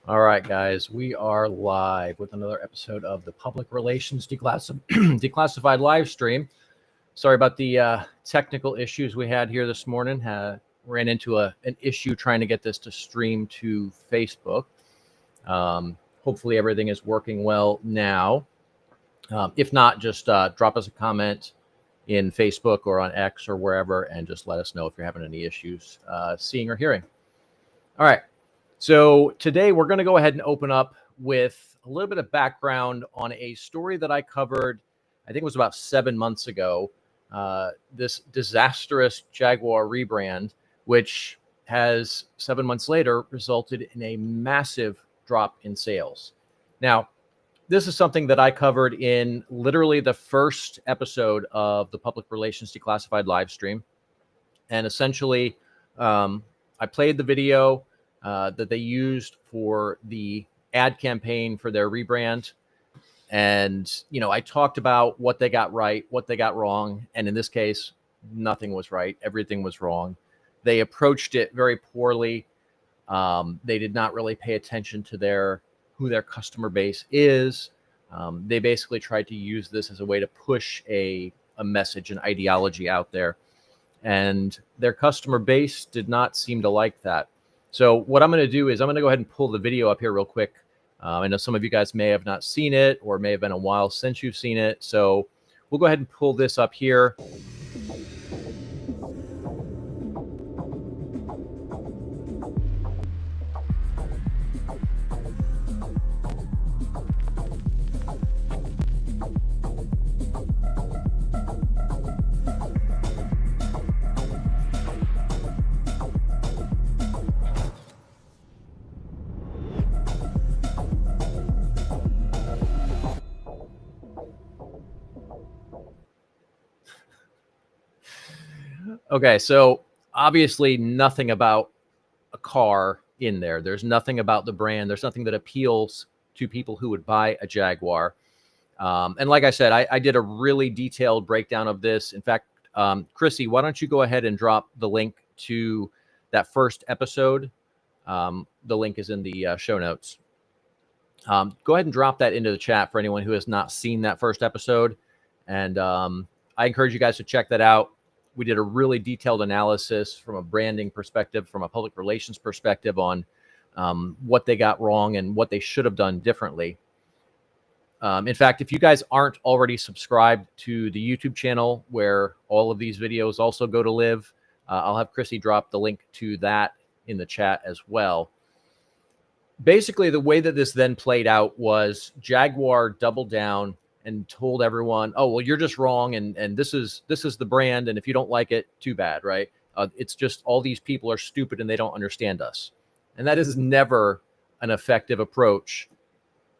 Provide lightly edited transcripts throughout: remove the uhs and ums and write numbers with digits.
All right, guys, we are live with another episode of the Public Relations Declassified Livestream. Sorry about the technical issues we had here this morning. Ran into an issue trying to get this to stream to Facebook. Hopefully everything is working well now. If not, just drop us a comment in Facebook or on X or wherever, and just let us know if you're having any issues seeing or hearing. All right. So today we're going to go ahead and open up with a little bit of background on a story that I covered, I think it was about 7 months ago, this Disastrous Jaguar rebrand, which has 7 months later resulted in a massive drop in sales. Now, this is something that I covered in literally the first episode of the Public Relations Declassified Livestream. And essentially, I played the video that they used for the ad campaign for their rebrand. And, I talked about what they got right, what they got wrong. And in this case, nothing was right. Everything was wrong. They approached it very poorly. They did not really pay attention to who their customer base is. They basically tried to use this as a way to push a message, an ideology out there. And their customer base did not seem to like that. So what I'm going to do is I'm going to go ahead and pull the video up here real quick. I know some of you guys may have not seen it, or may have been a while since you've seen it. So we'll go ahead and pull this up here. Okay, so obviously nothing about a car in there. There's nothing about the brand. There's nothing that appeals to people who would buy a Jaguar. And like I said, I did a really detailed breakdown of this. In fact, Chrissy, why don't you go ahead and drop the link to that first episode? The link is in the show notes. Go ahead and drop that into the chat for anyone who has not seen that first episode. And I encourage you guys to check that out. We did a really detailed analysis from a branding perspective, from a public relations perspective on what they got wrong and what they should have done differently. In fact, if you guys aren't already subscribed to the YouTube channel where all of these videos also go to live, I'll have Chrissy drop the link to that in the chat as well. Basically, the way that this then played out was Jaguar doubled down and told everyone, oh, well, you're just wrong. And this is the brand. And if you don't like it, too bad, right? It's just all these people are stupid and they don't understand us. And that is never an effective approach.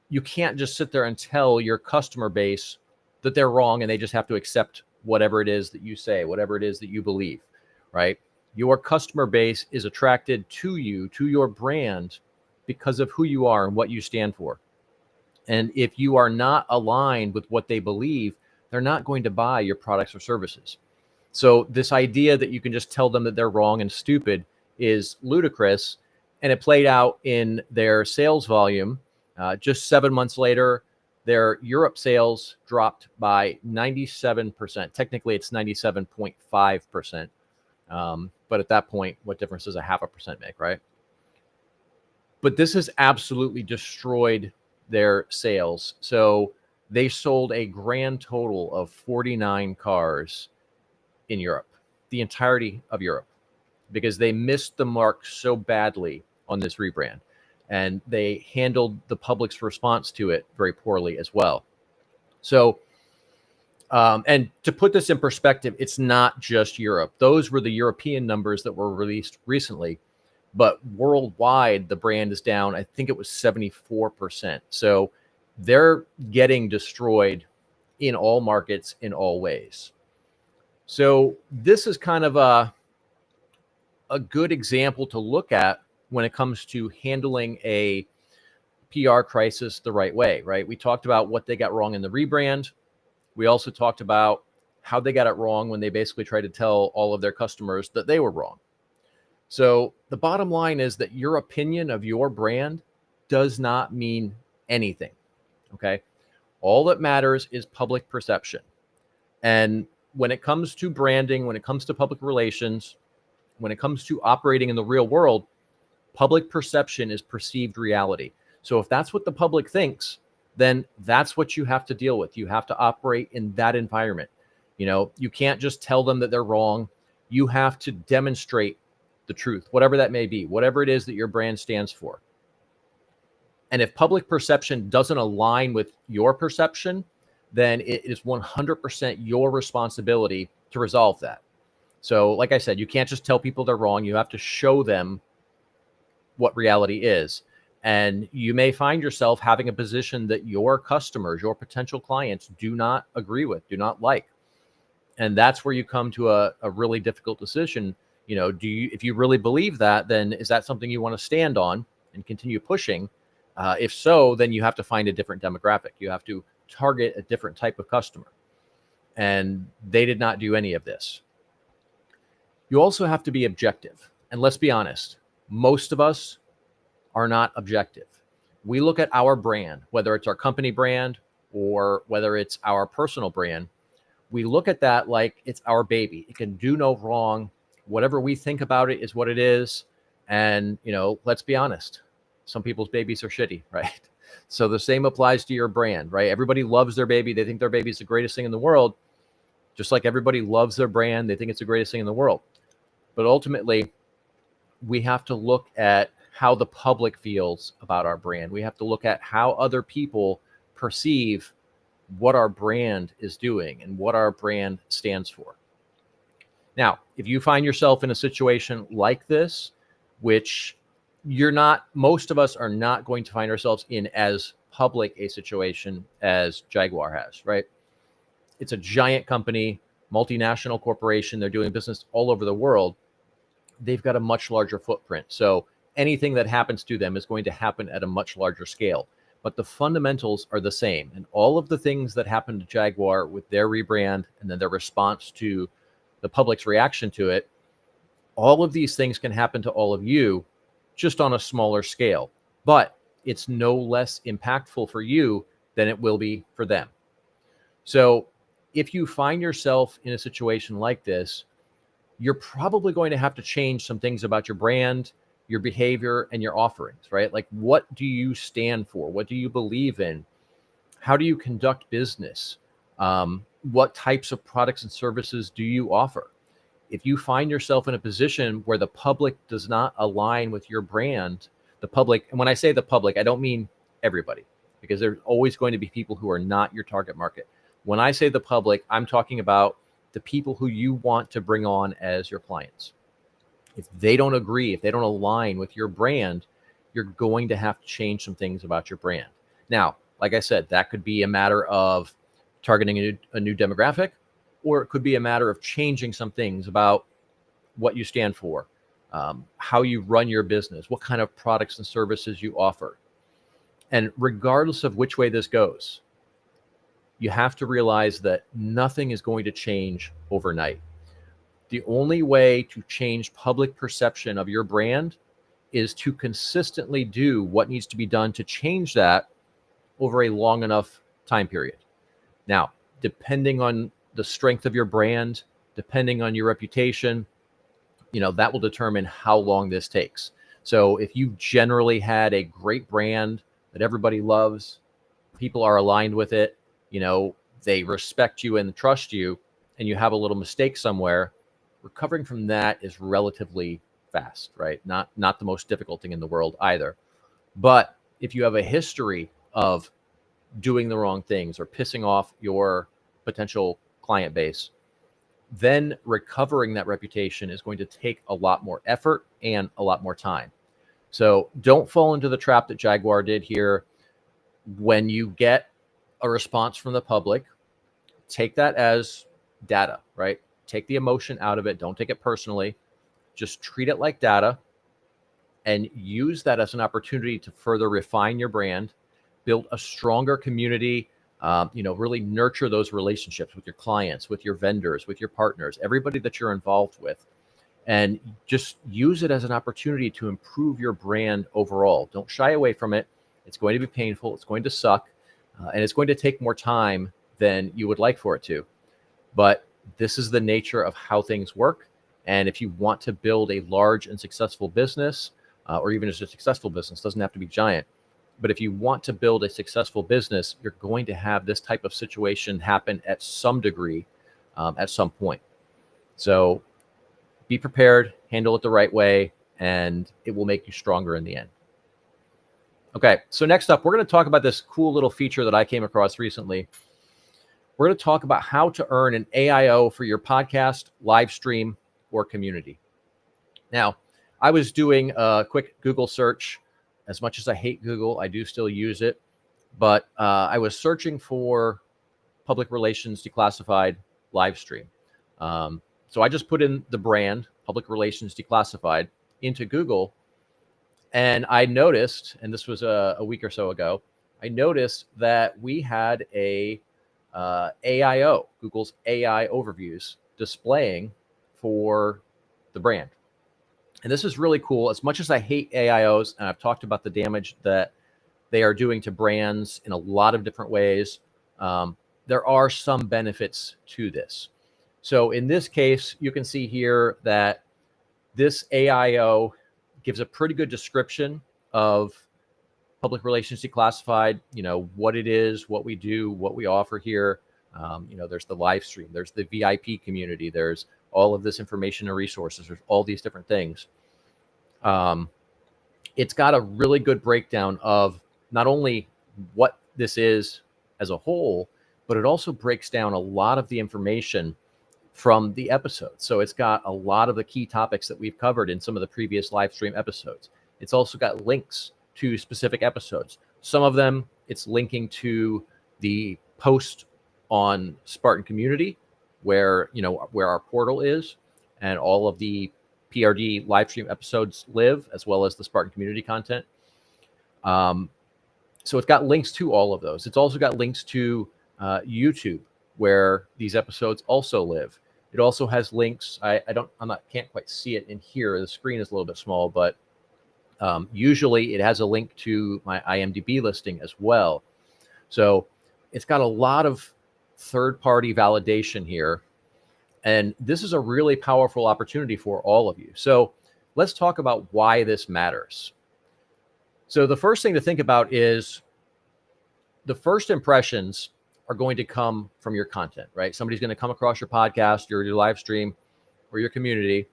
You can't just sit there and tell your customer base that they're wrong and they just have to accept whatever it is that you say, whatever it is that you believe, right? Your customer base is attracted to you, to your brand, because of who you are and what you stand for. And if you are not aligned with what they believe, they're not going to buy your products or services. So this idea that you can just tell them that they're wrong and stupid is ludicrous. And it played out in their sales volume. Just 7 months later, their Europe sales dropped by 97%. Technically, it's 97.5%. But at that point, what difference does a 0.5% make, right? But this has absolutely destroyed their sales. So they sold a grand total of 49 cars in Europe, the entirety of Europe, because they missed the mark so badly on this rebrand. And they handled the public's response to it very poorly as well. So, and to put this in perspective, it's not just Europe. Those were the European numbers that were released recently. But worldwide, the brand is down. I think it was 74%. So they're getting destroyed in all markets, in all ways. So this is kind of a good example to look at when it comes to handling a PR crisis the right way, right? We talked about what they got wrong in the rebrand. We also talked about how they got it wrong when they basically tried to tell all of their customers that they were wrong. So the bottom line is that your opinion of your brand does not mean anything. Okay. All that matters is public perception. And when it comes to branding, when it comes to public relations, when it comes to operating in the real world, public perception is perceived reality. So if that's what the public thinks, then that's what you have to deal with. You have to operate in that environment. You can't just tell them that they're wrong. You have to demonstrate the truth, whatever that may be, whatever it is that your brand stands for. And if public perception doesn't align with your perception, then it is 100% your responsibility to resolve that. So like I said, you can't just tell people they're wrong. You have to show them what reality is. And you may find yourself having a position that your customers, your potential clients do not agree with, do not like. And that's where you come to a really difficult decision. If you really believe that, then is that something you want to stand on and continue pushing? If so, then you have to find a different demographic. You have to target a different type of customer. And they did not do any of this. You also have to be objective. And let's be honest, most of us are not objective. We look at our brand, whether it's our company brand or whether it's our personal brand. We look at that like it's our baby. It can do no wrong. Whatever we think about it is what it is. And, let's be honest, some people's babies are shitty, right? So the same applies to your brand, right? Everybody loves their baby. They think their baby is the greatest thing in the world. Just like everybody loves their brand, they think it's the greatest thing in the world. But ultimately, we have to look at how the public feels about our brand. We have to look at how other people perceive what our brand is doing and what our brand stands for. Now, if you find yourself in a situation like this, which most of us are not going to find ourselves in as public a situation as Jaguar has, right? It's a giant company, multinational corporation. They're doing business all over the world. They've got a much larger footprint. So anything that happens to them is going to happen at a much larger scale. But the fundamentals are the same. And all of the things that happened to Jaguar with their rebrand and then their response to the public's reaction to it, all of these things can happen to all of you, just on a smaller scale. But it's no less impactful for you than it will be for them. So if you find yourself in a situation like this, you're probably going to have to change some things about your brand, your behavior, and your offerings, right? Like, what do you stand for? What do you believe in? How do you conduct business? What types of products and services do you offer? If you find yourself in a position where the public does not align with your brand, the public, and when I say the public, I don't mean everybody, because there's always going to be people who are not your target market. When I say the public, I'm talking about the people who you want to bring on as your clients. If they don't agree, if they don't align with your brand, you're going to have to change some things about your brand. Now, like I said, that could be a matter of targeting a new demographic, or it could be a matter of changing some things about what you stand for, how you run your business, what kind of products and services you offer. And regardless of which way this goes, you have to realize that nothing is going to change overnight. The only way to change public perception of your brand is to consistently do what needs to be done to change that over a long enough time period. Now, depending on the strength of your brand, depending on your reputation, that will determine how long this takes. So if you've generally had a great brand that everybody loves, people are aligned with it, they respect you and trust you, and you have a little mistake somewhere, recovering from that is relatively fast, right? Not the most difficult thing in the world either. But if you have a history of doing the wrong things or pissing off your potential client base, then recovering that reputation is going to take a lot more effort and a lot more time. So don't fall into the trap that Jaguar did here. When you get a response from the public, take that as data, right? Take the emotion out of it. Don't take it personally. Just treat it like data and use that as an opportunity to further refine your brand, build a stronger community, really nurture those relationships with your clients, with your vendors, with your partners, everybody that you're involved with, and just use it as an opportunity to improve your brand overall. Don't shy away from it. It's going to be painful. It's going to suck. And it's going to take more time than you would like for it to. But this is the nature of how things work. And if you want to build a large and successful business, or even just a successful business, doesn't have to be giant. But if you want to build a successful business, you're going to have this type of situation happen at some degree, at some point. So be prepared, handle it the right way, and it will make you stronger in the end. Okay, so next up, we're going to talk about this cool little feature that I came across recently. We're going to talk about how to earn an AIO for your podcast, live stream, or community. Now, I was doing a quick Google search. As much as I hate Google, I do still use it. But I was searching for Public Relations Declassified Livestream. So I just put in the brand, Public Relations Declassified, into Google. And I noticed, and this was a week or so ago, I noticed that we had a AIO, Google's AI overviews, displaying for the brand. And this is really cool. As much as I hate AIOs, and I've talked about the damage that they are doing to brands in a lot of different ways, there are some benefits to this. So in this case, you can see here that this AIO gives a pretty good description of Public Relations Declassified, what it is, what we do, what we offer here. There's the live stream, there's the VIP community, there's all of this information and resources, there's all these different things. It's got a really good breakdown of not only what this is as a whole, but it also breaks down a lot of the information from the episode. So it's got a lot of the key topics that we've covered in some of the previous live stream episodes. It's also got links to specific episodes. Some of them, it's linking to the post on Spartan Community, where our portal is, and all of the PRD live stream episodes live, as well as the Spartan Community content. So it's got links to all of those. It's also got links to YouTube, where these episodes also live. It also has links. Can't quite see it in here. The screen is a little bit small, but usually it has a link to my IMDb listing as well. So it's got a lot of third-party validation here. And this is a really powerful opportunity for all of you. So let's talk about why this matters. So the first thing to think about is the first impressions are going to come from your content, right? Somebody's going to come across your podcast, your live stream, or your community,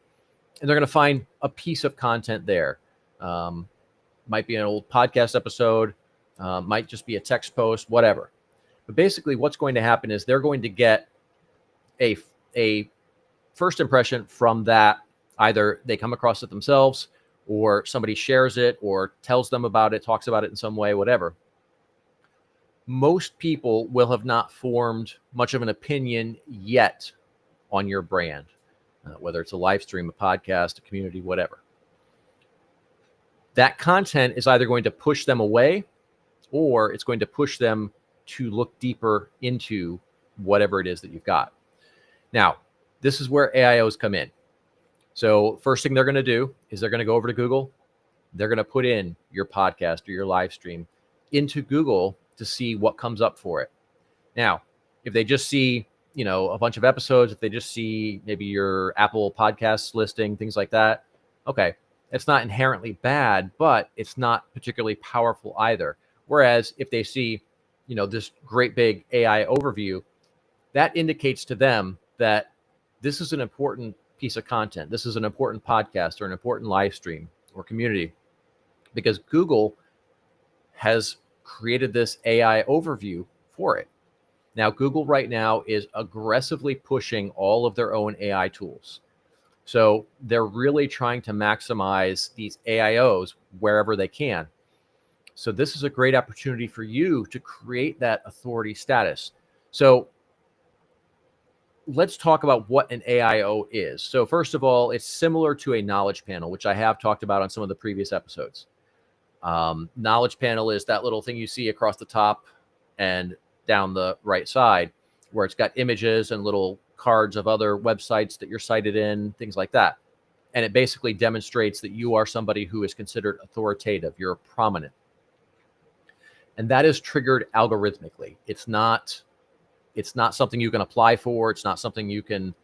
and they're going to find a piece of content there. Might be an old podcast episode, might just be a text post, whatever. But basically what's going to happen is they're going to get a first impression from that. Either they come across it themselves, or somebody shares it or tells them about it, talks about it in some way, whatever. Most people will have not formed much of an opinion yet on your brand, whether it's a live stream, a podcast, a community, whatever. That content is either going to push them away, or it's going to push them to look deeper into whatever it is that you've got. Now, this is where AIOs come in. So first thing they're going to do is they're going to go over to Google. They're going to put in your podcast or your live stream into Google to see what comes up for it. Now, if they just see, a bunch of episodes, if they just see maybe your Apple Podcasts listing, things like that, okay, it's not inherently bad, but it's not particularly powerful either. Whereas if they see, this great big AI overview, that indicates to them that this is an important piece of content. This is an important podcast or an important live stream or community, because Google has created this AI overview for it. Now, Google right now is aggressively pushing all of their own AI tools. So they're really trying to maximize these AIOs wherever they can. So this is a great opportunity for you to create that authority status. So let's talk about what an AIO is. So first of all, it's similar to a knowledge panel, which I have talked about on some of the previous episodes. Knowledge panel is that little thing you see across the top and down the right side, where it's got images and little cards of other websites that you're cited in, things like that. And it basically demonstrates that you are somebody who is considered authoritative. You're prominent. And that is triggered algorithmically. It's not something you can apply for. It's not something you can,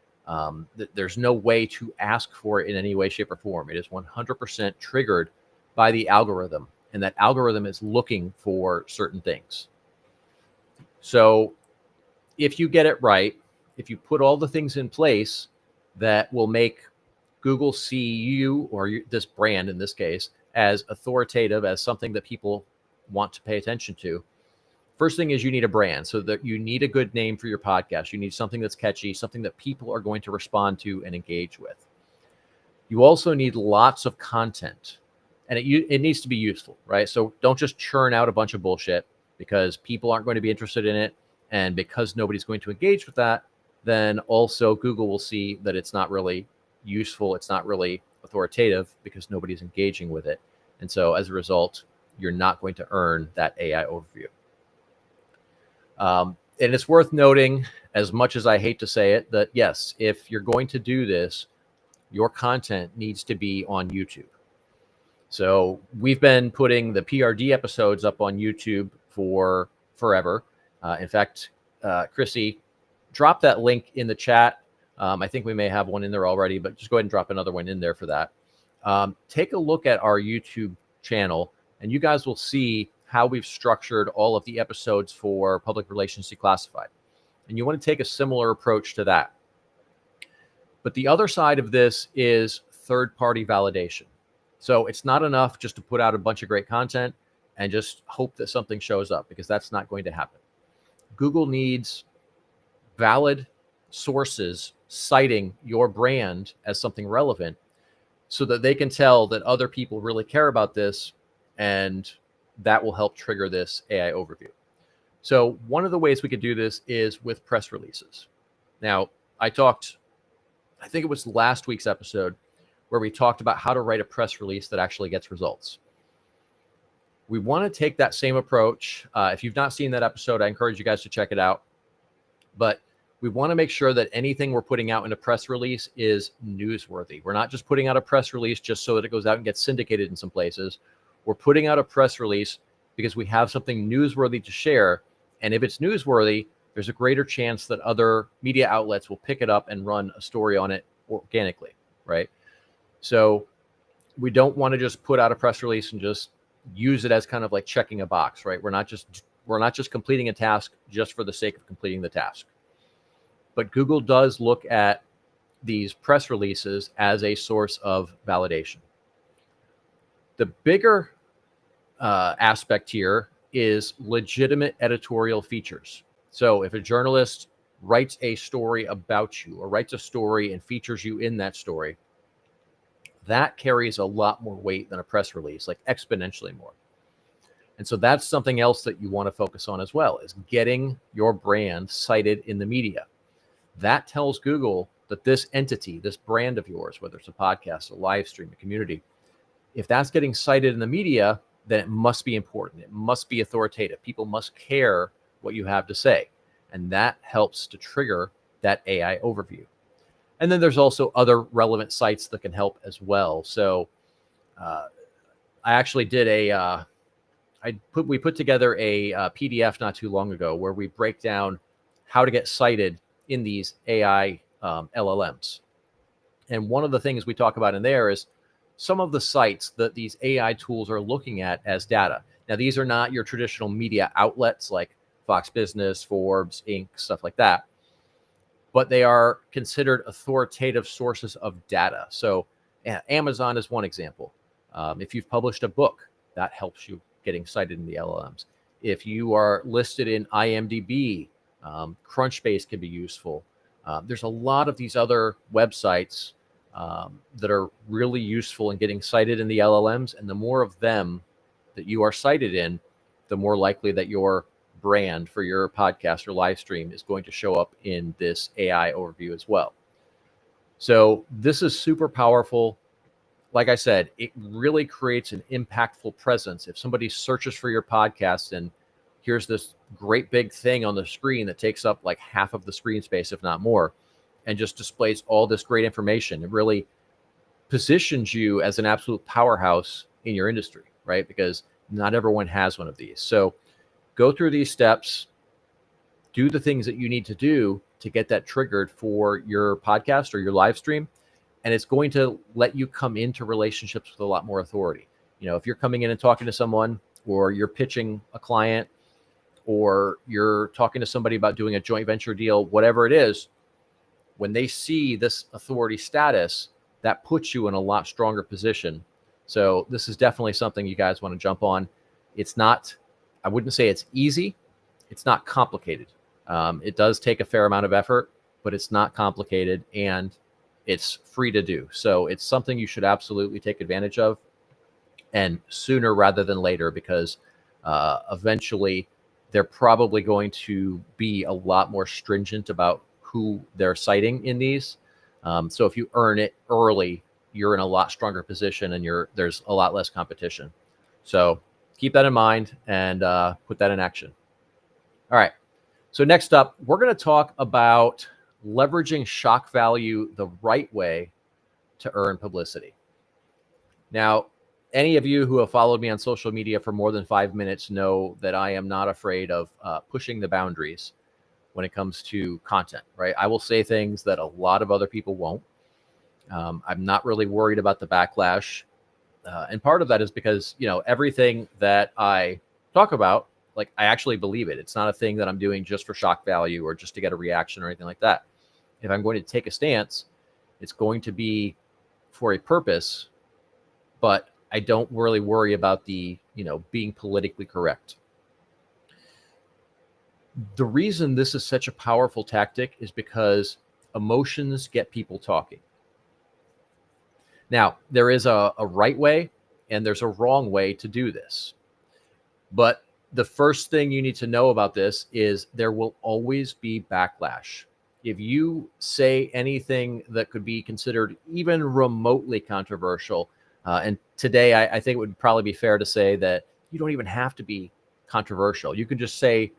there's no way to ask for it in any way, shape, or form. It is 100% triggered by the algorithm. And that algorithm is looking for certain things. So if you get it right, if you put all the things in place that will make Google see you, or this brand in this case, as authoritative, as something that people want to pay attention to, first thing is you need a brand. So that you need a good name for your podcast. You need something that's catchy, something that people are going to respond to and engage with. You also need lots of content, and it needs to be useful, right? So don't just churn out a bunch of bullshit because people aren't going to be interested in it. And because nobody's going to engage with that, then also Google will see that it's not really useful. It's not really authoritative because nobody's engaging with it. And so as a result, you're not going to earn that AI overview. And it's worth noting, as much as I hate to say it, that yes, if you're going to do this, your content needs to be on YouTube. So we've been putting the PRD episodes up on YouTube for forever. In fact, Chrissy, drop that link in the chat. I think we may have one in there already, but just go ahead and drop another one in there for that. Take a look at our YouTube channel, and you guys will see how we've structured all of the episodes for Public Relations Declassified. And you want to take a similar approach to that. But the other side of this is third-party validation. So it's not enough just to put out a bunch of great content and just hope that something shows up, because that's not going to happen. Google needs valid sources citing your brand as something relevant so that they can tell that other people really care about this, and that will help trigger this AI overview. So one of the ways we could do this is with press releases. Now, I think it was last week's episode where we talked about how to write a press release that actually gets results. We want to take that same approach. If you've not seen that episode, I encourage you guys to check it out. But we want to make sure that anything we're putting out in a press release is newsworthy. We're not just putting out a press release just so that it goes out and gets syndicated in some places. We're putting out a press release because we have something newsworthy to share. And if it's newsworthy, there's a greater chance that other media outlets will pick it up and run a story on it organically, right? So we don't want to just put out a press release and just use it as kind of like checking a box, right? We're not just completing a task just for the sake of completing the task. But Google does look at these press releases as a source of validation. The bigger aspect here is legitimate editorial features. So if a journalist writes a story about you or writes a story and features you in that story, that carries a lot more weight than a press release, like exponentially more. And so that's something else that you want to focus on as well, is getting your brand cited in the media. That tells Google that this entity, this brand of yours, whether it's a podcast, a live stream, a community, if that's getting cited in the media, then it must be important. It must be authoritative. People must care what you have to say. And that helps to trigger that AI overview. And then there's also other relevant sites that can help as well. So I actually did we put together a PDF not too long ago where we break down how to get cited in these AI LLMs. And one of the things we talk about in there is some of the sites that these AI tools are looking at as data. Now, these are not your traditional media outlets like Fox Business, Forbes, Inc., stuff like that, but they are considered authoritative sources of data. So Amazon is one example. If you've published a book, that helps you getting cited in the LLMs. If you are listed in IMDb, Crunchbase can be useful. There's a lot of these other websites that are really useful in getting cited in the LLMs. And the more of them that you are cited in, the more likely that your brand for your podcast or live stream is going to show up in this AI overview as well. So this is super powerful. Like I said, it really creates an impactful presence. If somebody searches for your podcast and here's this great big thing on the screen that takes up like half of the screen space, if not more, and just displays all this great information, it really positions you as an absolute powerhouse in your industry, right? Because not everyone has one of these. So go through these steps, do the things that you need to do to get that triggered for your podcast or your live stream. And it's going to let you come into relationships with a lot more authority. You know, if you're coming in and talking to someone, or you're pitching a client, or you're talking to somebody about doing a joint venture deal, whatever it is, when they see this authority status, that puts you in a lot stronger position. So this is definitely something you guys want to jump on. It's not, I wouldn't say it's easy. It's not complicated. It does take a fair amount of effort, but it's not complicated, and it's free to do. So it's something you should absolutely take advantage of, and sooner rather than later, because eventually they're probably going to be a lot more stringent about who they're citing in these. So if you earn it early, you're in a lot stronger position, and there's a lot less competition. So keep that in mind and put that in action. All right. So next up, we're going to talk about leveraging shock value the right way to earn publicity. Now, any of you who have followed me on social media for more than 5 minutes know that I am not afraid of pushing the boundaries when it comes to content, right? I will say things that a lot of other people won't. I'm not really worried about the backlash. And part of that is because, you know, everything that I talk about, like, I actually believe it. It's not a thing that I'm doing just for shock value or just to get a reaction or anything like that. If I'm going to take a stance, it's going to be for a purpose, but I don't really worry about the, you know, being politically correct. The reason this is such a powerful tactic is because emotions get people talking. Now, there is a right way and there's a wrong way to do this. But the first thing you need to know about this is there will always be backlash. If you say anything that could be considered even remotely controversial, and today I think it would probably be fair to say that you don't even have to be controversial. You can just say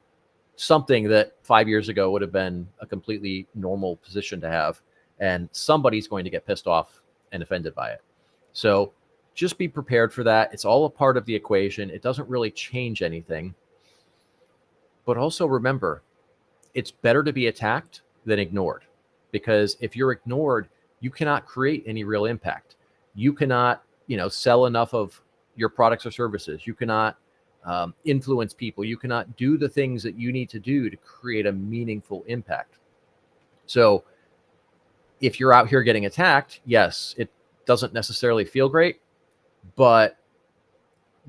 something that 5 years ago would have been a completely normal position to have, and somebody's going to get pissed off and offended by it. So just be prepared for that. It's all a part of the equation. It doesn't really change anything. But also remember, it's better to be attacked than ignored, because if you're ignored, you cannot create any real impact. You cannot, you know, sell enough of your products or services. You cannot influence people. You cannot do the things that you need to do to create a meaningful impact. So if you're out here getting attacked, yes, it doesn't necessarily feel great, but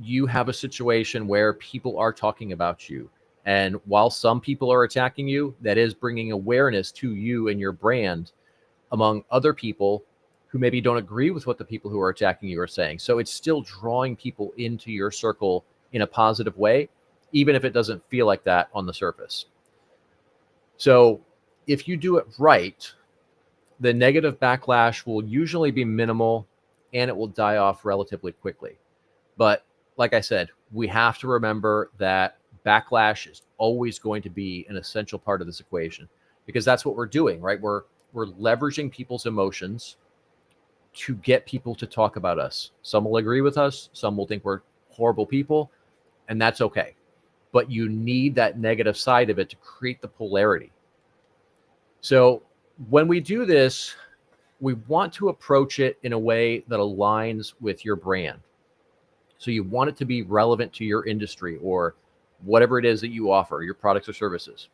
you have a situation where people are talking about you. And while some people are attacking you, that is bringing awareness to you and your brand among other people who maybe don't agree with what the people who are attacking you are saying. So it's still drawing people into your circle in a positive way, even if it doesn't feel like that on the surface. So if you do it right, the negative backlash will usually be minimal and it will die off relatively quickly. But like I said, we have to remember that backlash is always going to be an essential part of this equation, because that's what we're doing, right? We're leveraging people's emotions to get people to talk about us. Some will agree with us, some will think we're horrible people, and that's okay. But you need that negative side of it to create the polarity. So when we do this, we want to approach it in a way that aligns with your brand. So you want it to be relevant to your industry or whatever it is that you offer, your products or services.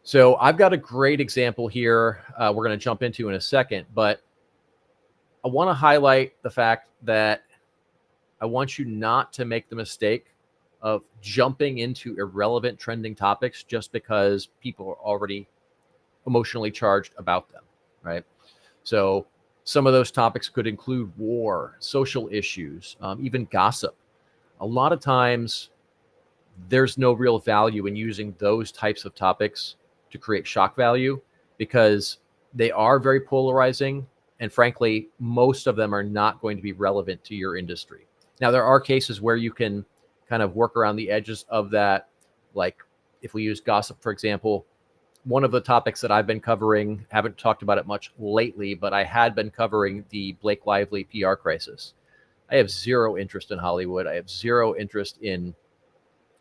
So I've got a great example here we're going to jump into in a second, but I want to highlight the fact that I want you not to make the mistake of jumping into irrelevant trending topics just because people are already emotionally charged about them, right? So some of those topics could include war, social issues, even gossip. A lot of times there's no real value in using those types of topics to create shock value because they are very polarizing. And frankly, most of them are not going to be relevant to your industry. Now, there are cases where you can kind of work around the edges of that. Like if we use gossip, for example, one of the topics that I've been covering, haven't talked about it much lately, but I had been covering the Blake Lively PR crisis. I have zero interest in Hollywood. I have zero interest in,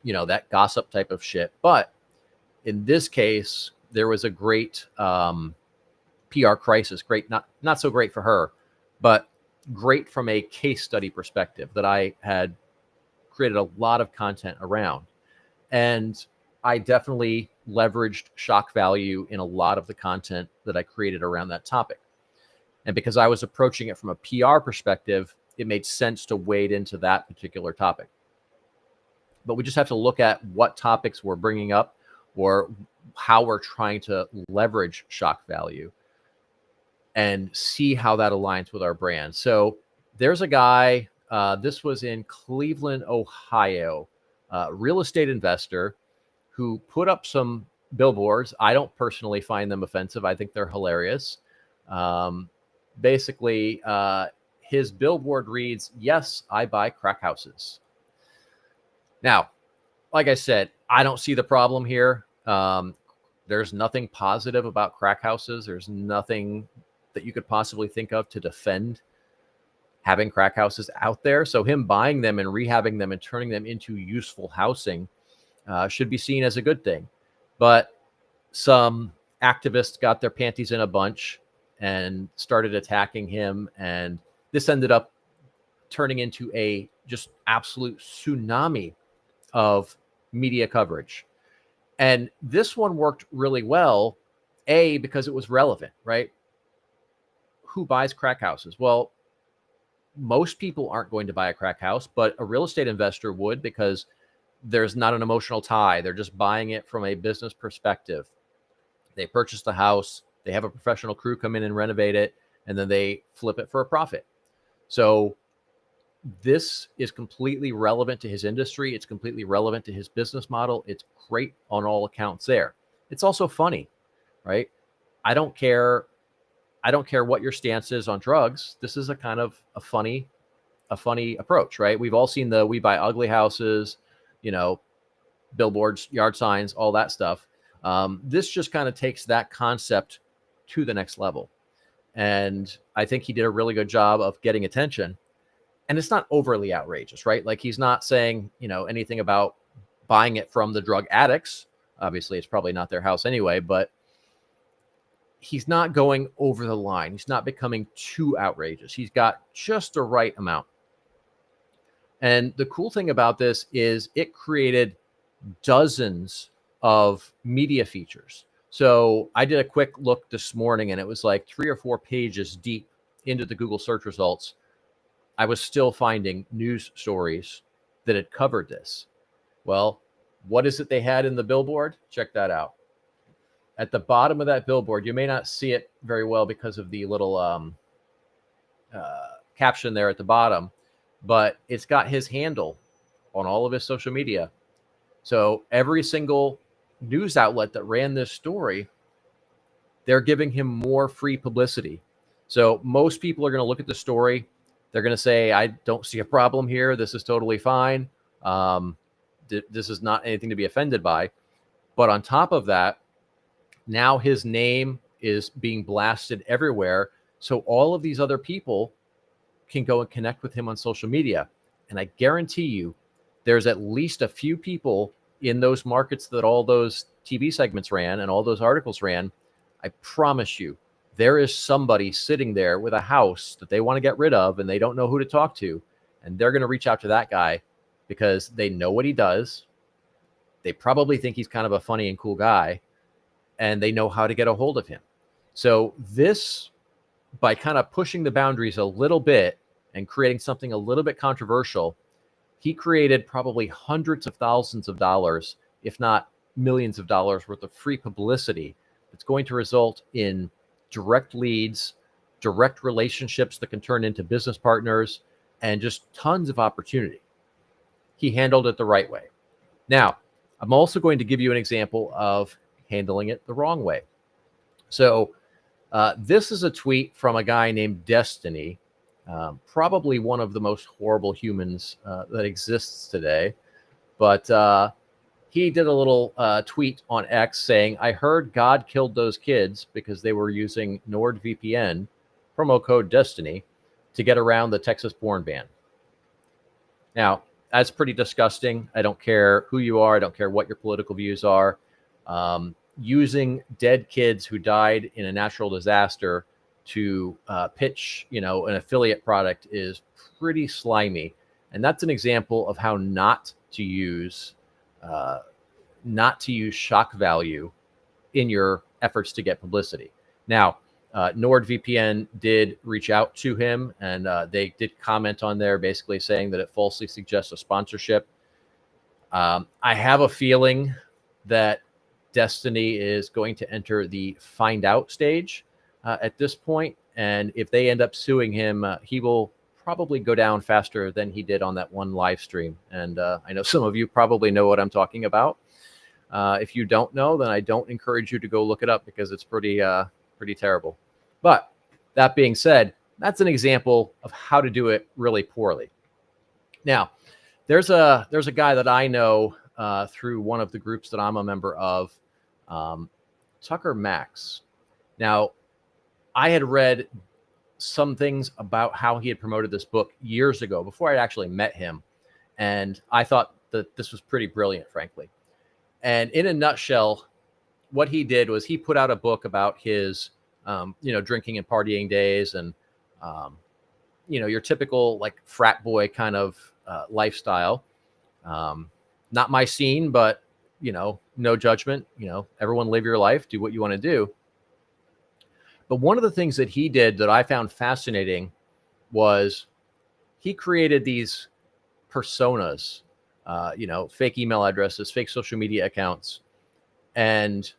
that gossip type of shit. But in this case, there was a great PR crisis. Great, not so great for her, but great from a case study perspective that I had created a lot of content around. And I definitely leveraged shock value in a lot of the content that I created around that topic. And because I was approaching it from a PR perspective, it made sense to wade into that particular topic. But we just have to look at what topics we're bringing up or how we're trying to leverage shock value and see how that aligns with our brand. So there's a guy, this was in Cleveland, Ohio, real estate investor who put up some billboards. I don't personally find them offensive. I think they're hilarious. Basically, his billboard reads, "Yes, I buy crack houses." Now, like I said, I don't see the problem here. There's nothing positive about crack houses. There's nothing that you could possibly think of to defend having crack houses out there. So him buying them and rehabbing them and turning them into useful housing should be seen as a good thing. But some activists got their panties in a bunch and started attacking him. And this ended up turning into a just absolute tsunami of media coverage. And this one worked really well, because it was relevant, right? Who buys crack houses? Well, most people aren't going to buy a crack house, but a real estate investor would, because there's not an emotional tie. They're just buying it from a business perspective. They purchase the house, they have a professional crew come in and renovate it, and then they flip it for a profit. So this is completely relevant to his industry. It's completely relevant to his business model. It's great on all accounts there. It's also funny, right? I don't care what your stance is on drugs. This is a kind of a funny approach, right? We've all seen the "we buy ugly houses," billboards, yard signs, all that stuff. This just kind of takes that concept to the next level. And I think he did a really good job of getting attention. And it's not overly outrageous, right? Like, he's not saying, anything about buying it from the drug addicts. Obviously, it's probably not their house anyway, but he's not going over the line. He's not becoming too outrageous. He's got just the right amount. And the cool thing about this is it created dozens of media features. So I did a quick look this morning, and it was like 3 or 4 pages deep into the Google search results. I was still finding news stories that had covered this. Well, what is it they had in the billboard? Check that out. At the bottom of that billboard, you may not see it very well because of the little caption there at the bottom, but it's got his handle on all of his social media. So every single news outlet that ran this story, they're giving him more free publicity. So most people are going to look at the story. They're going to say, "I don't see a problem here. This is totally fine. This is not anything to be offended by." But on top of that, now his name is being blasted everywhere. So all of these other people can go and connect with him on social media. And I guarantee you, there's at least a few people in those markets that all those TV segments ran and all those articles ran. I promise you, there is somebody sitting there with a house that they want to get rid of and they don't know who to talk to. And they're going to reach out to that guy because they know what he does. They probably think he's kind of a funny and cool guy, and they know how to get a hold of him. So this, by kind of pushing the boundaries a little bit and creating something a little bit controversial, he created probably hundreds of thousands of dollars, if not millions of dollars worth of free publicity that's going to result in direct leads, direct relationships that can turn into business partners, and just tons of opportunity. He handled it the right way. Now, I'm also going to give you an example of handling it the wrong way. So this is a tweet from a guy named Destiny, probably one of the most horrible humans that exists today. But he did a little tweet on X saying, "I heard God killed those kids because they were using NordVPN, promo code Destiny, to get around the Texas porn ban." Now, That's pretty disgusting. I don't care who you are. I don't care what your political views are. Using dead kids who died in a natural disaster to pitch, an affiliate product is pretty slimy. And that's an example of how not to use shock value in your efforts to get publicity. Now, NordVPN did reach out to him, and they did comment on there basically saying that it falsely suggests a sponsorship. I have a feeling that Destiny is going to enter the find out stage at this point. And if they end up suing him, he will probably go down faster than he did on that one live stream. And I know some of you probably know what I'm talking about. If you don't know, then I don't encourage you to go look it up because it's pretty terrible. But that being said, that's an example of how to do it really poorly. Now, there's a guy that I know through one of the groups that I'm a member of, Tucker Max. Now, I had read some things about how he had promoted this book years ago before I actually met him, and I thought that this was pretty brilliant, frankly. And in a nutshell, what he did was he put out a book about his, drinking and partying days, and your typical like frat boy kind of lifestyle. Not my scene, but no judgment. Everyone live your life, do what you want to do. But one of the things that he did that I found fascinating was he created these personas, fake email addresses, fake social media accounts, and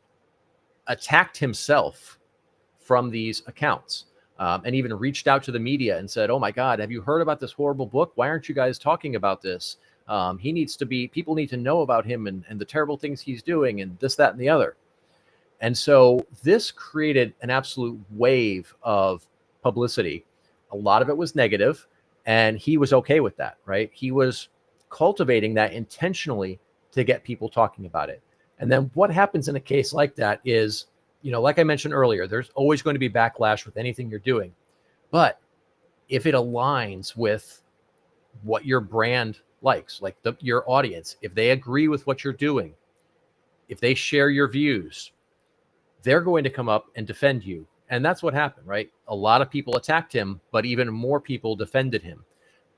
attacked himself from these accounts, and even reached out to the media and said, "Oh my God, have you heard about this horrible book? Why aren't you guys talking about this? People need to know about him and the terrible things he's doing and this, that, and the other." And so this created an absolute wave of publicity. A lot of it was negative, and he was okay with that, right? He was cultivating that intentionally to get people talking about it. And then what happens in a case like that is, like I mentioned earlier, there's always going to be backlash with anything you're doing. But if it aligns with what your brand likes, like your audience, if they agree with what you're doing, if they share your views, they're going to come up and defend you. And that's what happened, right? A lot of people attacked him, but even more people defended him.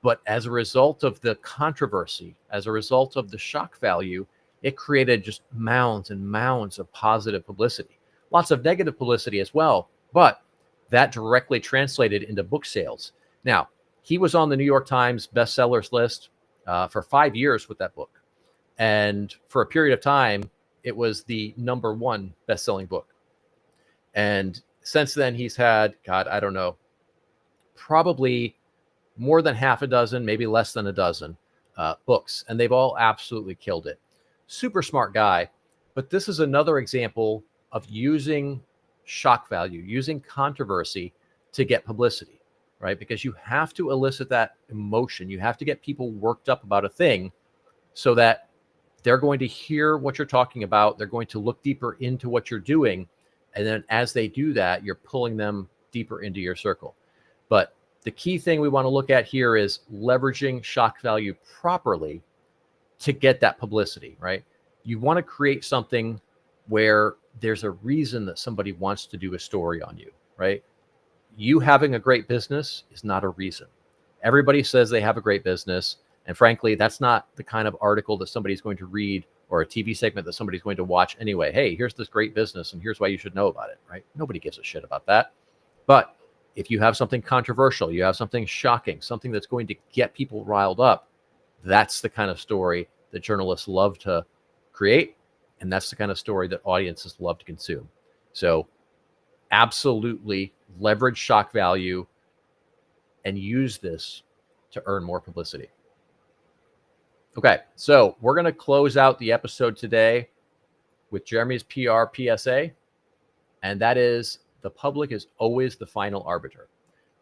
But as a result of the controversy, as a result of the shock value, it created just mounds and mounds of positive publicity. Lots of negative publicity as well, but that directly translated into book sales. Now, he was on the New York Times bestsellers list for 5 years with that book. And for a period of time, it was the #1 best-selling book. And since then, he's had, God, I don't know, probably more than half a dozen, maybe less than a dozen books. And they've all absolutely killed it. Super smart guy. But this is another example of using shock value, using controversy to get publicity, right? Because you have to elicit that emotion. You have to get people worked up about a thing so that they're going to hear what you're talking about. They're going to look deeper into what you're doing. And then as they do that, you're pulling them deeper into your circle. But the key thing we want to look at here is leveraging shock value properly to get that publicity, right? You want to create something where there's a reason that somebody wants to do a story on you, right? You having a great business is not a reason. Everybody says they have a great business. And frankly, that's not the kind of article that somebody's going to read or a TV segment that somebody's going to watch anyway. Hey, here's this great business and here's why you should know about it, right? Nobody gives a shit about that. But if you have something controversial, you have something shocking, something that's going to get people riled up, that's the kind of story that journalists love to create. And that's the kind of story that audiences love to consume. So absolutely leverage shock value and use this to earn more publicity. Okay, so we're going to close out the episode today with Jeremy's PR PSA, and that is the public is always the final arbiter.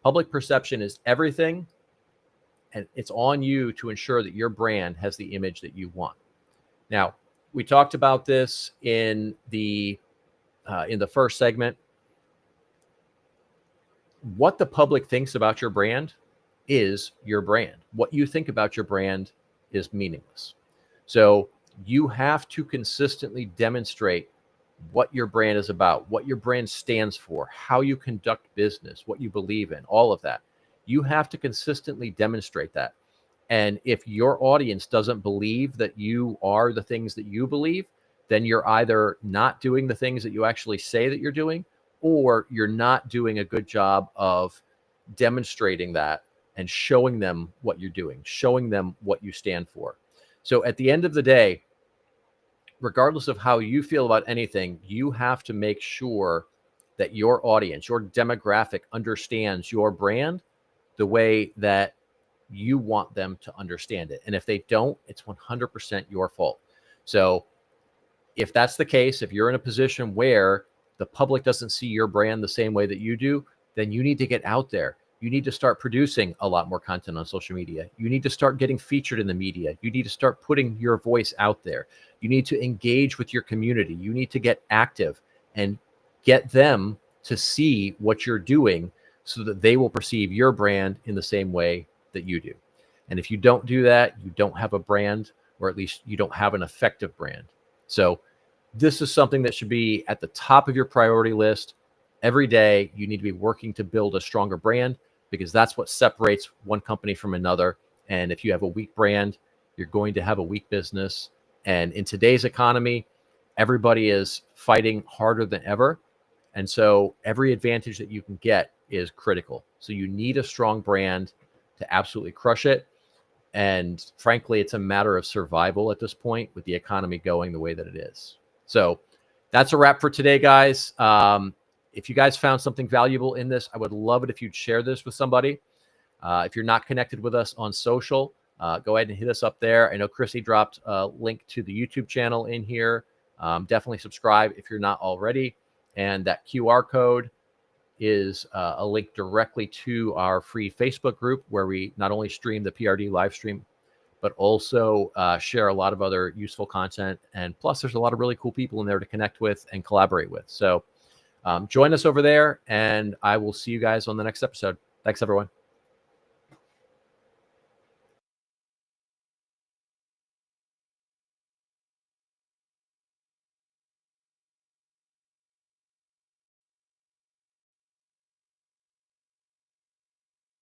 Public perception is everything, and it's on you to ensure that your brand has the image that you want. Now, we talked about this in the first segment. What the public thinks about your brand is your brand. What you think about your brand is meaningless. So you have to consistently demonstrate what your brand is about, what your brand stands for, how you conduct business, what you believe in, all of that. You have to consistently demonstrate that. And if your audience doesn't believe that you are the things that you believe, then you're either not doing the things that you actually say that you're doing, or you're not doing a good job of demonstrating that and showing them what you're doing, showing them what you stand for. So at the end of the day, regardless of how you feel about anything, you have to make sure that your audience, your demographic understands your brand the way that you want them to understand it. And if they don't, it's 100% your fault. So if that's the case, if you're in a position where the public doesn't see your brand the same way that you do, then you need to get out there. You need to start producing a lot more content on social media. You need to start getting featured in the media. You need to start putting your voice out there. You need to engage with your community. You need to get active and get them to see what you're doing so that they will perceive your brand in the same way that you do. And if you don't do that, you don't have a brand, or at least you don't have an effective brand. So this is something that should be at the top of your priority list. Every day, you need to be working to build a stronger brand, because that's what separates one company from another. And if you have a weak brand, you're going to have a weak business. And in today's economy, everybody is fighting harder than ever. And so every advantage that you can get is critical. So you need a strong brand to absolutely crush it. And frankly, it's a matter of survival at this point with the economy going the way that it is. So that's a wrap for today, guys. If you guys found something valuable in this, I would love it if you'd share this with somebody. If you're not connected with us on social, go ahead and hit us up there. I know Chrissy dropped a link to the YouTube channel in here. Definitely subscribe if you're not already. And that QR code is a link directly to our free Facebook group, where we not only stream the PRD live stream, but also share a lot of other useful content. And plus, there's a lot of really cool people in there to connect with and collaborate with. So join us over there, and I will see you guys on the next episode. Thanks, everyone.